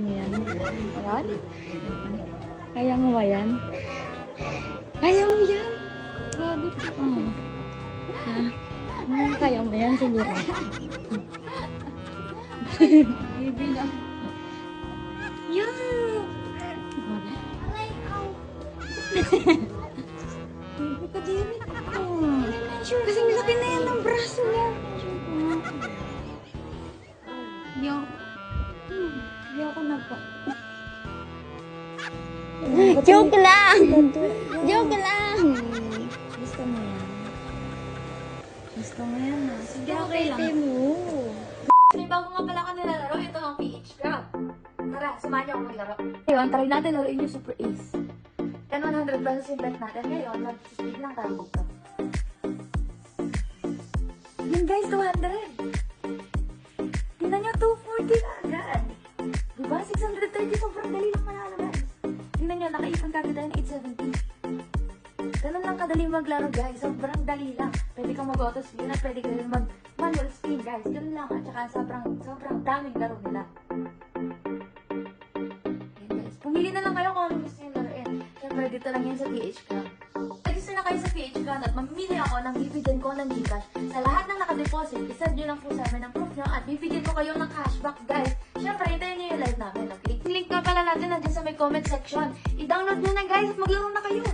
Yan. Ayan. Kaya mo ba yan? Kaya mo yan? Grabe ka. Ha? Kaya mo yan siguro. Baby na. Yan! Baby ka din. Kasi laki na yan ng braso niya. Yo. Yo ko na po. Joke lang! Joke lang! Gusto mo yan? Gusto mo yan ha? Sige, Okay lang. mo. May bago nga pala ka nilalaro. Ito ang PH Crab. Tara, samahan niyo ako maglaro. Ngayon, try natin laruin yung Super Ace. 10-100 pesos yung bet natin. Ngayon, mag-speed lang tayo dito. Yun guys, 200. Tingnan niyo, 240 na agad. Diba? 630, sobrang dali lang manalo guys. Tingnan niyo, nakaipon kagad tayo ng 870. Ganun lang kadali maglaro guys. Sobrang dali lang. Pwede kang mag-auto spin at pwede ka rin mag-manual spin guys. Ganun lang at saka sobrang daming laro nila. Ayan guys. Pumili na lang kayo kung ano gusto nyo laruin. Siyempre dito lang yan sa PH Crab. Register na kayo sa PH Crab at mamimili ako ng bibigyan ko ng Gcash. Sa lahat ng nakadeposit, isend nyo lang po sa amin ang proof nyo at bibigyan ko kayo ng cashback guys. Siyempre, hintayin nyo yung live namin, okay? Link nga pala natin nandiyan sa may comment section. I-download nyo na guys at maglaro na kayo.